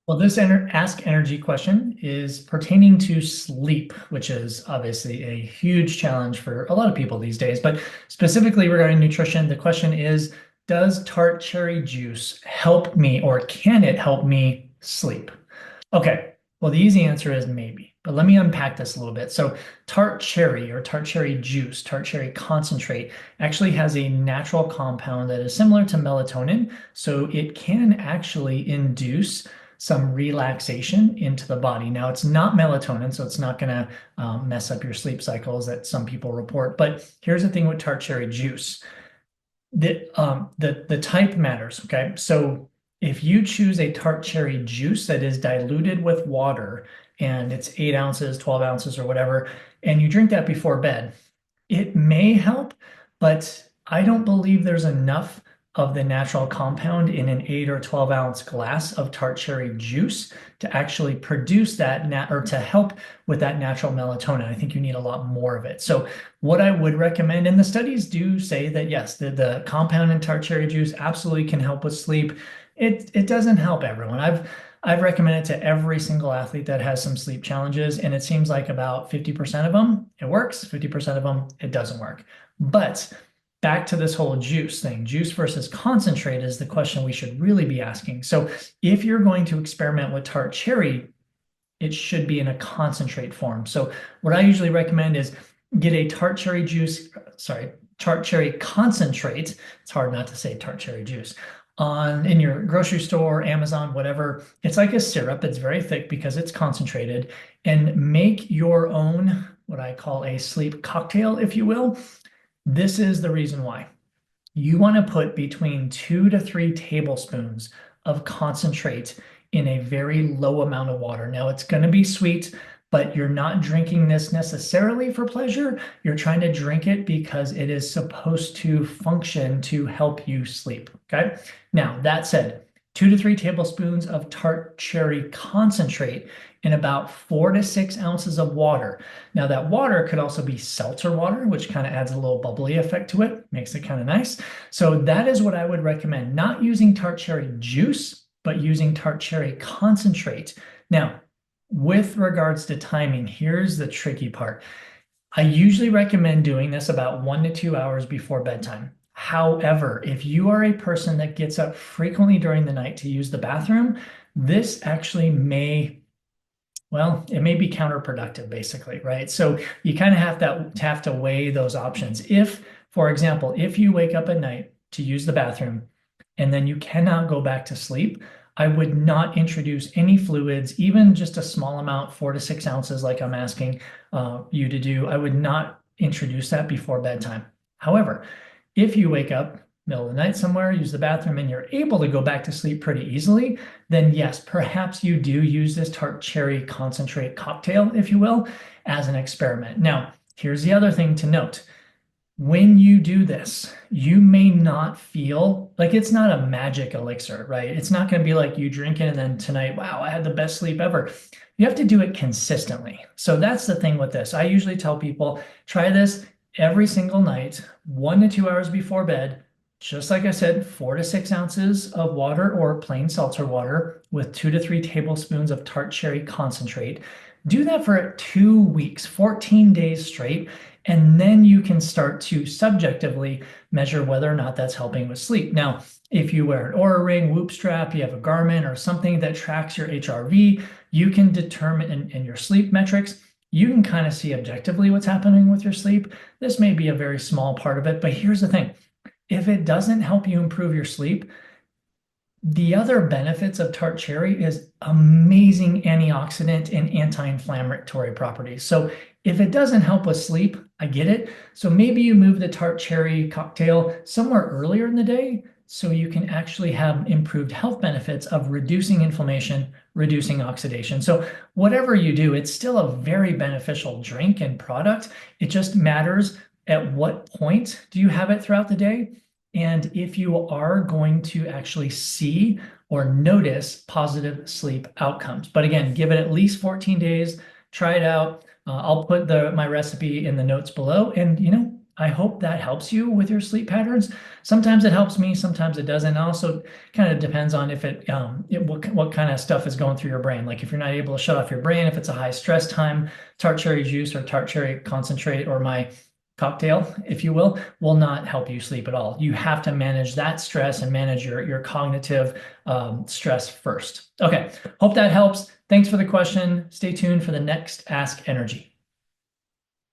Well, this Ask eNRG question is pertaining to sleep, which is obviously a huge challenge for a lot of people these days. But specifically regarding nutrition, the question is, does tart cherry juice help me or can it help me sleep? Okay, well, the easy answer is maybe, but let me unpack this a little bit. So, tart cherry or tart cherry juice, tart cherry concentrate actually has a natural compound that is similar to melatonin. So, it can actually induce some relaxation into the body. Now, it's not melatonin, so it's not going to mess up your sleep cycles that some people report. But here's the thing with tart cherry juice. The type matters, okay? So if you choose a tart cherry juice that is diluted with water and it's 8 ounces, 12 ounces, or whatever, and you drink that before bed, it may help, but I don't believe there's enough of the natural compound in an 8 or 12 ounce glass of tart cherry juice to actually produce that or to help with that natural melatonin. I think you need a lot more of it. So what I would recommend, and the studies do say that yes, the compound in tart cherry juice absolutely can help with sleep. It doesn't help everyone. I've recommended to every single athlete that has some sleep challenges, and it seems like about 50% of them, it works, 50% of them, it doesn't work. But back to this whole juice thing, juice versus concentrate is the question we should really be asking. So if you're going to experiment with tart cherry, it should be in a concentrate form. So what I usually recommend is get a tart cherry juice, sorry, tart cherry concentrate. It's hard not to say tart cherry juice in your grocery store, Amazon, whatever. It's like a syrup. It's very thick because it's concentrated, and make your own, what I call a sleep cocktail, if you will. This is the reason why. You want to put between 2 to 3 tablespoons of concentrate in a very low amount of water. Now, it's going to be sweet, but you're not drinking this necessarily for pleasure. You're trying to drink it because it is supposed to function to help you sleep. Okay. Now, that said, 2 to 3 tablespoons of tart cherry concentrate in about 4 to 6 ounces of water. Now, that water could also be seltzer water, which kind of adds a little bubbly effect to it, makes it kind of nice. So that is what I would recommend, not using tart cherry juice, but using tart cherry concentrate. Now, with regards to timing, here's the tricky part. I usually recommend doing this about 1 to 2 hours before bedtime. However, if you are a person that gets up frequently during the night to use the bathroom, this actually may, well, it may be counterproductive, basically, right? So you kind of have to weigh those options. If, for example, if you wake up at night to use the bathroom and then you cannot go back to sleep, I would not introduce any fluids, even just a small amount, 4 to 6 ounces, like I'm asking you to do. I would not introduce that before bedtime. However, if you wake up middle of the night somewhere, use the bathroom, and you're able to go back to sleep pretty easily, then yes, perhaps you do use this tart cherry concentrate cocktail, if you will, as an experiment. Now, here's the other thing to note. When you do this, you may not feel like it's not a magic elixir, right? It's not going to be like you drink it and then tonight, wow, I had the best sleep ever. You have to do it consistently. So that's the thing with this. I usually tell people, try this every single night, 1 to 2 hours before bed. Just like I said, 4 to 6 ounces of water or plain seltzer water with 2 to 3 tablespoons of tart cherry concentrate. Do that for 2 weeks, 14 days straight, and then you can start to subjectively measure whether or not that's helping with sleep. Now, if you wear an Oura Ring, Whoop strap, you have a Garmin or something that tracks your HRV, you can determine in your sleep metrics, you can kind of see objectively what's happening with your sleep. This may be a very small part of it, but here's the thing. If it doesn't help you improve your sleep, the other benefits of tart cherry is amazing antioxidant and anti-inflammatory properties. So if it doesn't help with sleep, I get it. So maybe you move the tart cherry cocktail somewhere earlier in the day so you can actually have improved health benefits of reducing inflammation, reducing oxidation. So whatever you do, it's still a very beneficial drink and product. It just matters at what point do you have it throughout the day. And if you are going to actually see or notice positive sleep outcomes. But again, give it at least 14 days, try it out. I'll put my recipe in the notes below, and I hope that helps you with your sleep patterns. Sometimes it helps me, sometimes it doesn't. It also kind of depends on if what kind of stuff is going through your brain. Like if you're not able to shut off your brain, if it's a high stress time, tart cherry juice or tart cherry concentrate or my cocktail, if you will not help you sleep at all. You have to manage that stress and manage your cognitive stress first. Okay, hope that helps. Thanks for the question. Stay tuned for the next Ask Energy.